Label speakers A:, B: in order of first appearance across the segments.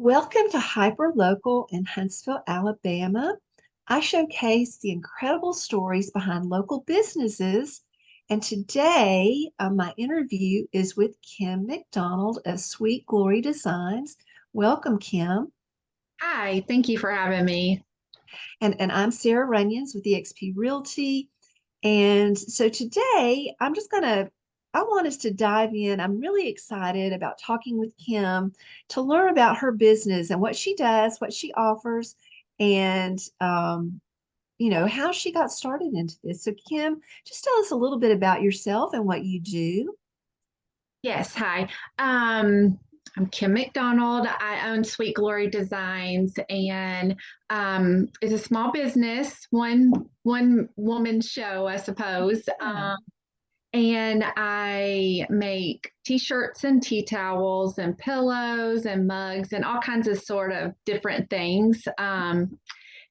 A: Welcome to Hyperlocal in Huntsville, Alabama. I showcase the incredible stories behind local businesses. And today, my interview is with Kim McDonald of Sweet Glory Designs. Welcome, Kim.
B: Hi, thank you for having me.
A: And I'm Sarah Runyons with eXp Realty. And so today, I want us to dive in. I'm really excited about talking with Kim to learn about her business and what she does, what she offers, and, how she got started into this. So, Kim, just tell us a little bit about yourself and what you do.
B: Yes, hi. Um, I'm Kim McDonald. I own Sweet Glory Designs, and it's a small business, one woman show, I suppose.
A: Yeah.
B: And I make t-shirts and tea towels and pillows and mugs and all kinds of sort of different things. And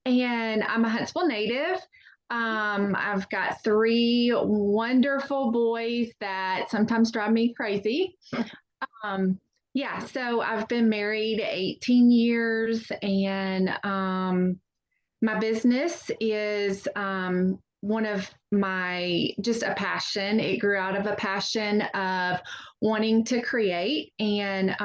B: I'm a Huntsville native. I've got three wonderful boys that sometimes drive me crazy. Um, yeah, so I've been married 18 years, and my business is one of my just a passion. It grew out of a passion of wanting to create and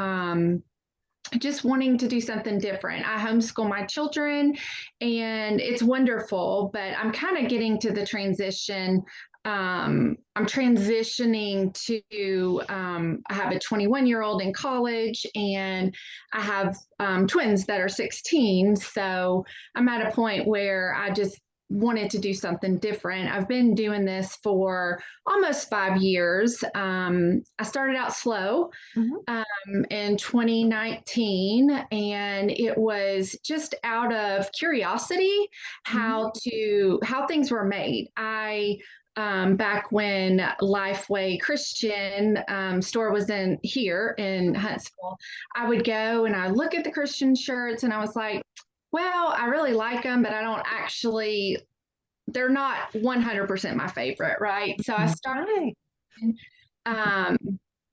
B: just wanting to do something different. I homeschool my children and it's wonderful, but I'm kind of getting to the transition. I'm transitioning to, I have a 21-year-old in college and I have twins that are 16. So I'm at a point where I just wanted to do something different. I've been doing this for almost 5 years. I started out slow
A: Mhm.
B: in 2019, and it was just out of curiosity
A: Mhm.
B: how things were made. I back when Lifeway Christian store was in here in Huntsville, I would go and I look at the Christian shirts and I was like, well, I really like them, but I don't actually, they're not 100% my favorite, right? So I started
A: Right.
B: um,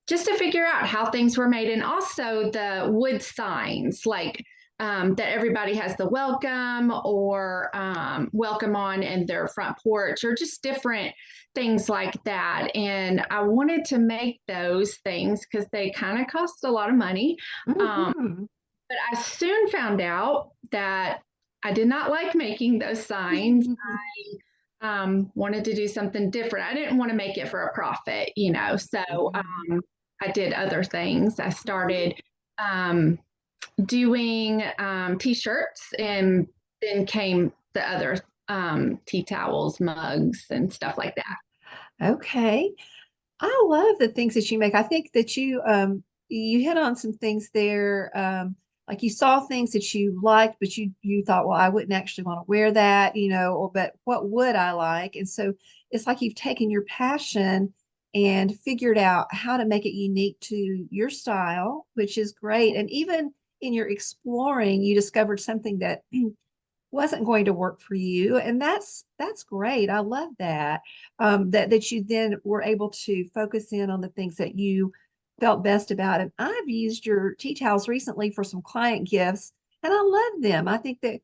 B: just to figure out how things were made, and also the wood signs, like that everybody has the welcome or welcome on in their front porch, or just different things like that. And I wanted to make those things because they kind of cost a lot of money.
A: Mhm.
B: But I soon found out that I did not like making those signs. Wanted to do something different. I didn't want to make it for a profit, So
A: Mhm.
B: I did other things. I started um, doing t-shirts, and then came the other tea towels, mugs, and stuff like that.
A: Okay. I love the things that you make. I think that you hit on some things there. Like you saw things that you liked, but you thought, well, I wouldn't actually want to wear that, or but what would I like? And so it's like you've taken your passion and figured out how to make it unique to your style, which is great. And even in your exploring, you discovered something that wasn't going to work for you, and that's great. I love that. That you then were able to focus in on the things that you felt best about. And I've used your tea towels recently for some client gifts, and I love them. I think that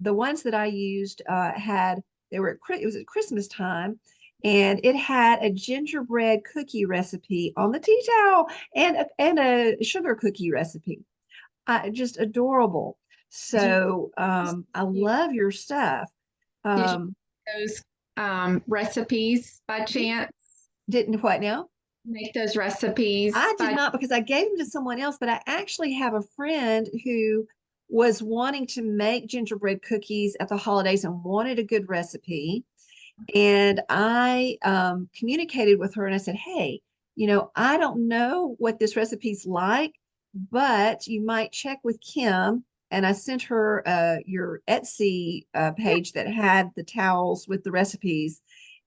A: the ones that I used had they were it was at Christmas time, and it had a gingerbread cookie recipe on the tea towel and a sugar cookie recipe. Just adorable.
B: Did you
A: So I love your stuff.
B: did you
A: Um,
B: those recipes by
A: you
B: chance?
A: didn't what now?
B: Make those recipes
A: I did
B: by
A: not because I gave them to someone else, but I actually have a friend who was wanting to make gingerbread cookies at the holidays and wanted a good recipe. And I communicated with her and I said, hey, I don't know what this recipe's like, but you might check with Kim. And I sent her your Etsy
B: yeah.
A: page that had the towels with the recipes.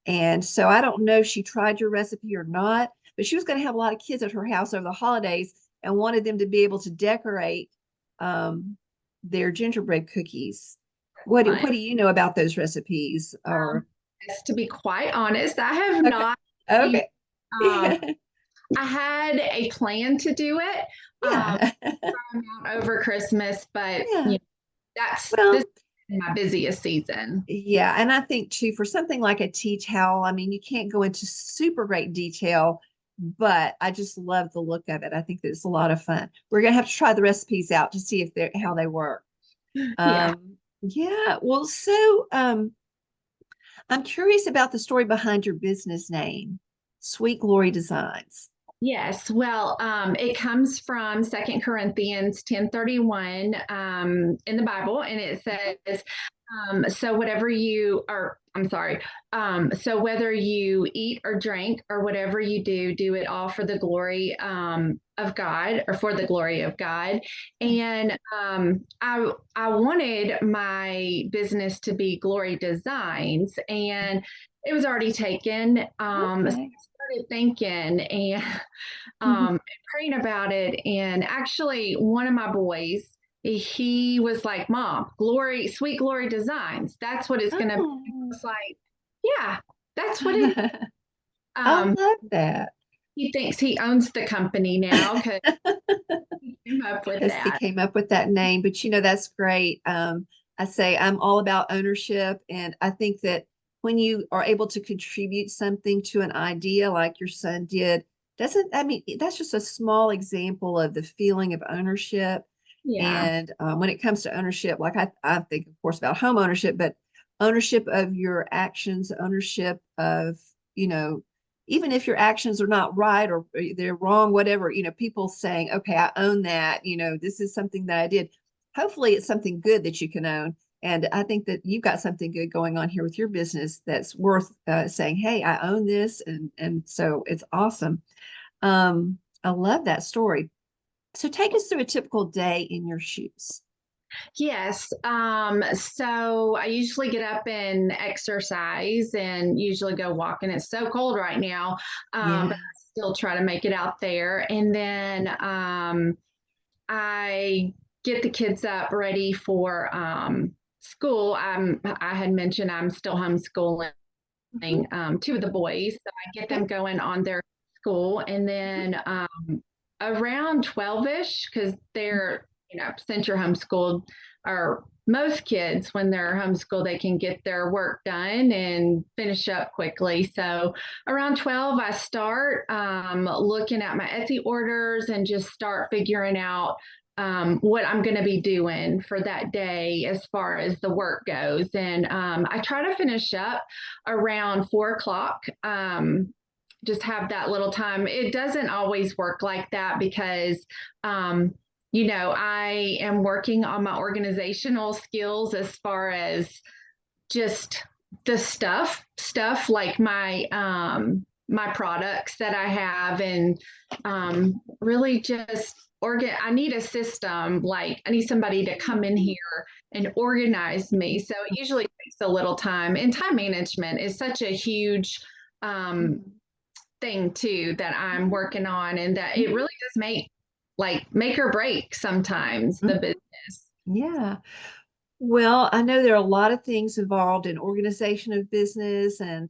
A: And so I don't know if she tried your recipe or not, but she was going to have a lot of kids at her house over the holidays and wanted them to be able to decorate um, their gingerbread cookies. What
B: Fun.
A: do you know about those recipes? Or
B: Yes, to be quite honest, I have
A: okay.
B: not used
A: Okay.
B: um, I had a plan to do it
A: Yeah.
B: over Christmas, but
A: Yeah.
B: this
A: Well,
B: is my busiest season.
A: yeah. And I think too, for something like a tea towel, I mean, you can't go into super great detail, but I just love the look of it. I think that it's a lot of fun. We're gonna have to try the recipes out to see if they're how they work.
B: Yeah.
A: Yeah. Well, so I'm curious about the story behind your business name, Sweet Glory Designs.
B: Yes, well, it comes from Second Corinthians 10:31 in the Bible, and it says, so whatever you or I'm sorry, so whether you eat or drink or whatever you do, do it all for the glory of God or for the glory of God. And I wanted my business to be Glory Designs, and it was already taken. So
A: Okay.
B: I started thinking and praying about it, and actually, one of my boys, he was like, "Mom, Glory, Sweet Glory Designs. That's what it's gonna be." I
A: Oh.
B: was like, "Yeah, that's what it."
A: I
B: Um,
A: love that.
B: he thinks he owns the company now because he came up with
A: Because he
B: that.
A: came up with that name. But that's great. I say I'm all about ownership, and I think that when you are able to contribute something to an idea like your son did, doesn't I mean that's just a small example of the feeling of ownership.
B: Yeah,
A: And when it comes to ownership, like I think, of course, about home ownership, but ownership of your actions, ownership of, you know, even if your actions are not right or they're wrong, whatever, people saying, okay, I own that, this is something that I did. Hopefully it's something good that you can own. And I think that you've got something good going on here with your business that's worth saying, hey, I own this. And so it's awesome. I love that story. So take us through a typical day in your shoes.
B: yes. So I usually get up and exercise and usually go walking. It's so cold right now, but
A: Yeah.
B: I still try to make it out there. And then I get the kids up ready for school. I had mentioned I'm still homeschooling
A: Mhm.
B: two of the boys, so I get them
A: Okay.
B: going on their school, and
A: Mhm.
B: then around 12ish, because they're since you're homeschooled, or most kids when they're homeschooled they can get their work done and finish up quickly. So around 12 I start looking at my Etsy orders and just start figuring out what I'm going to be doing for that day as far as the work goes. And I try to finish up around 4 o'clock. Just have that little time. It doesn't always work like that because, I am working on my organizational skills as far as just the stuff like my products that I have, and really just I need a system. Like I need somebody to come in here and organize me. So it usually takes a little time. And time management is such a huge
A: Mhm.
B: thing too that I'm working on, and that it
A: Mhm.
B: really does make or break sometimes the
A: Mhm.
B: business.
A: Yeah. Well, I know there are a lot of things involved in organization of business and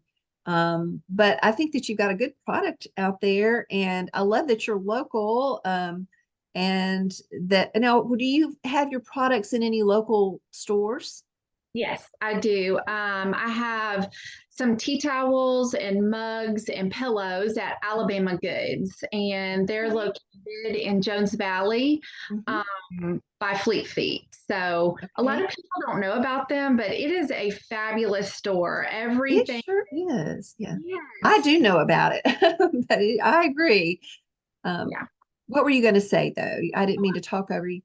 A: but I think that you've got a good product out there and I love that you're local and that now do you have your products in any local stores?
B: Yes, I do. I have some tea towels and mugs and pillows at Alabama Goods, and they're
A: Okay.
B: located in Jones Valley
A: Hmm.
B: by Fleet Feet. So a lot
A: Okay.
B: of people don't know about them, but it is a fabulous store.
A: It
B: Everything.
A: sure is. Yeah. I
B: Yes.
A: do know about it, but I agree. Um,
B: Yeah.
A: what were you going to say though? I didn't mean to talk over you.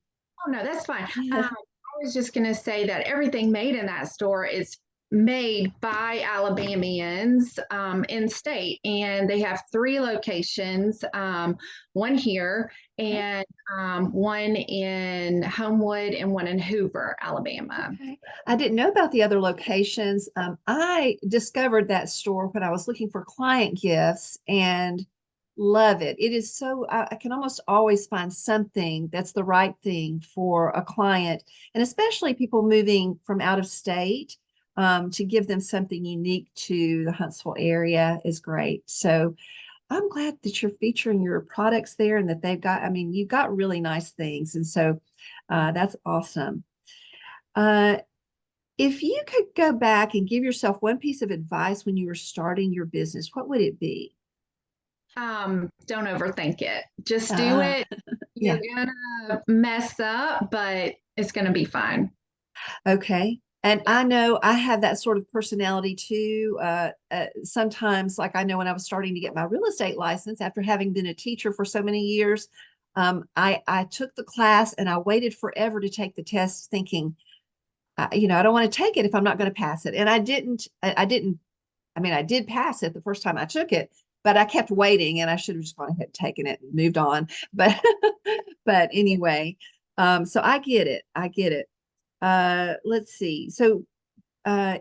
B: Oh, no, that's fine.
A: Yeah.
B: I was just going to say that everything made in that store is made by Alabamians in state, and they have three locations, one here
A: Okay.
B: and one in Homewood and one in Hoover, Alabama.
A: Okay. I didn't know about the other locations. I discovered that store when I was looking for client gifts and love it. It is so, I can almost always find something that's the right thing for a client, and especially people moving from out of state, to give them something unique to the Huntsville area is great. So, I'm glad that you're featuring your products there and that they've got, I mean, you've got really nice things. And so that's awesome. Uh, if you could go back and give yourself one piece of advice when you were starting your business, what would it be?
B: Don't overthink it. Just do
A: Uh,
B: it. You're
A: yeah.
B: gonna mess up, but it's gonna be fine.
A: Okay. And
B: Yeah.
A: I know I have that sort of personality too. Sometimes, like I know when I was starting to get my real estate license after having been a teacher for so many years, I took the class and I waited forever to take the test, thinking, I don't want to take it if I'm not going to pass it. And I didn't. I didn't. I mean, I did pass it the first time I took it, but I kept waiting, and I should have just gone ahead and taken it and moved on. But but anyway, so I get it. I get it. Let's see. So,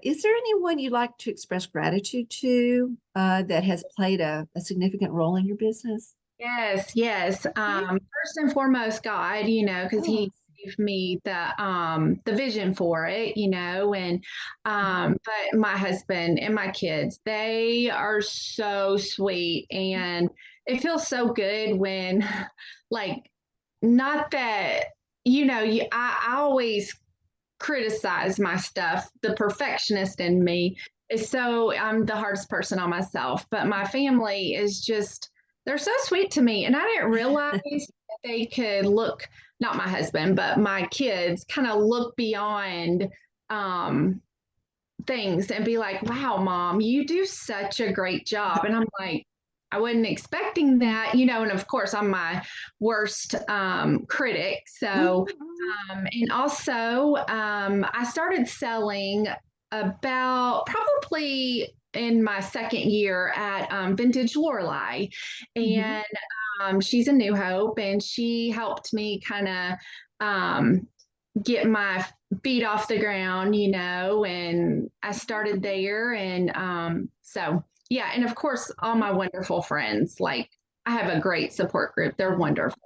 A: is there anyone you'd like to express gratitude to that has played a significant role in your business?
B: Yes, yes.
A: Okay.
B: First and foremost, God, because
A: Oh,
B: He gave me the vision for it, and but my husband and my kids, they are so sweet, and it feels so good when, like, not that I always criticize my stuff. The perfectionist in me is so I'm the hardest person on myself, but my family is just they're so sweet to me. And I didn't realize that they could look, not my husband, but my kids kind of look beyond um, things and be like, wow, mom, you do such a great job. And I'm like, I wasn't expecting that, and of course, I'm my worst critic. So,
A: mhm.
B: and also, I started selling about probably in my second year at Vintage Lorelei.
A: Mhm.
B: And she's a New Hope, and she helped me kind of get my feet off the ground, and I started there. And so, yeah. And of course, all my wonderful friends. Like, I have a great support group. They're wonderful.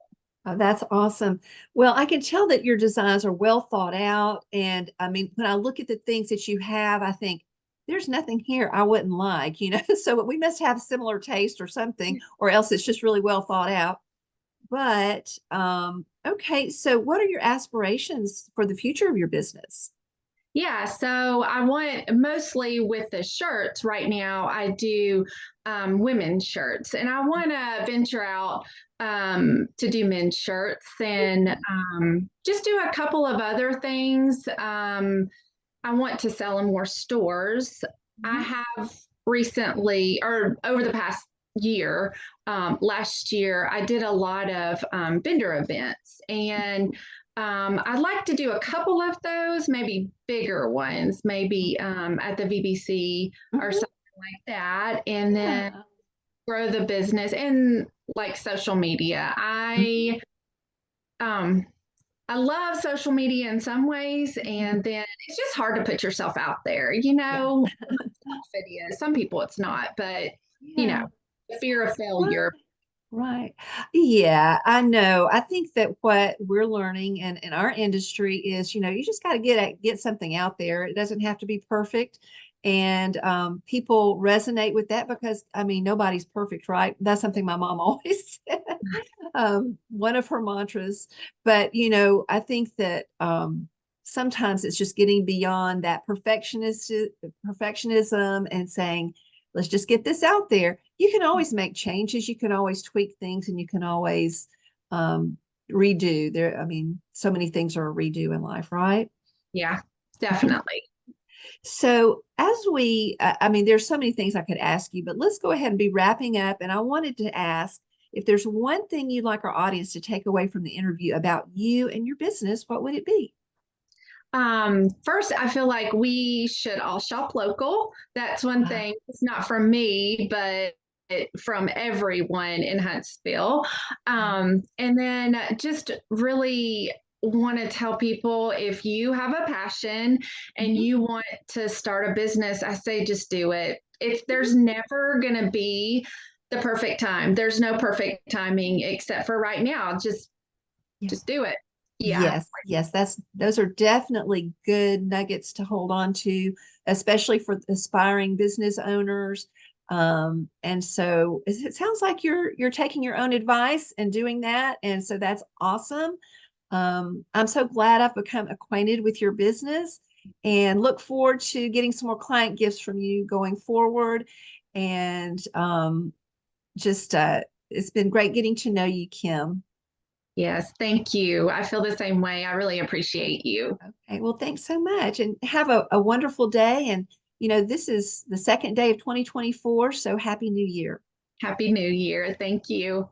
A: That's awesome. Well, I can tell that your designs are well thought out. And I mean, when I look at the things that you have, I think there's nothing here I wouldn't like. So we must have similar taste or something, or else it's just really well thought out. But okay, so what are your aspirations for the future of your business?
B: Yeah, so I want mostly with the shirts right now, I do women's shirts, and I want to venture out to do men's shirts and just do a couple of other things. I want to sell in more stores. I
A: Mhm.
B: have recently, or over the past year, last year, I did a lot of vendor events, and I'd like to do a couple of those, maybe bigger ones, maybe at the VBC or
A: Mhm.
B: something like that, and then
A: Yeah.
B: grow the business and like social media.
A: Mhm.
B: Um, I love social media in some ways,
A: Mhm.
B: and then it's just hard to put yourself out there.
A: Yeah.
B: It is. Some people it's not, but you know,
A: Yeah.
B: the fear of
A: Right.
B: failure.
A: Right. Yeah, I know. I think that what we're learning in our industry is, you just got to get something out there. It doesn't have to be perfect. And people resonate with that because, I mean, nobody's perfect, right? That's something my mom always said, one of her mantras. But, I think that sometimes it's just getting beyond that perfectionism and saying, let's just get this out there. You can always make changes, you can always tweak things, and you can always um, redo. I mean, so many things are a redo in life, right?
B: Yeah, definitely.
A: So, I mean, there's so many things I could ask you, but let's go ahead and be wrapping up. And I wanted to ask if there's one thing you'd like our audience to take away from the interview about you and your business, what would it be?
B: First, I feel like we should all shop local. That's one
A: Uh,
B: thing. It's not from me, but from everyone in Huntsville. And then just really want to tell people if you have a passion and
A: mhm,
B: you want to start a business, I say just do it. If
A: mhm.
B: there's never going to be the perfect time, there's no perfect timing except for right now.
A: Yeah.
B: Just do it. Yeah.
A: Yes, yes, those are definitely good nuggets to hold on to, especially for aspiring business owners. And so it sounds like you're taking your own advice and doing that. And so that's awesome. I'm so glad I've become acquainted with your business and look forward to getting some more client gifts from you going forward. And just it's been great getting to know you, Kim.
B: Yes, thank you. I feel the same way. I really appreciate you.
A: Okay, well, thanks so much and have a wonderful day. And, this is the second day of 2024, so Happy New Year.
B: Happy New Year. Thank you.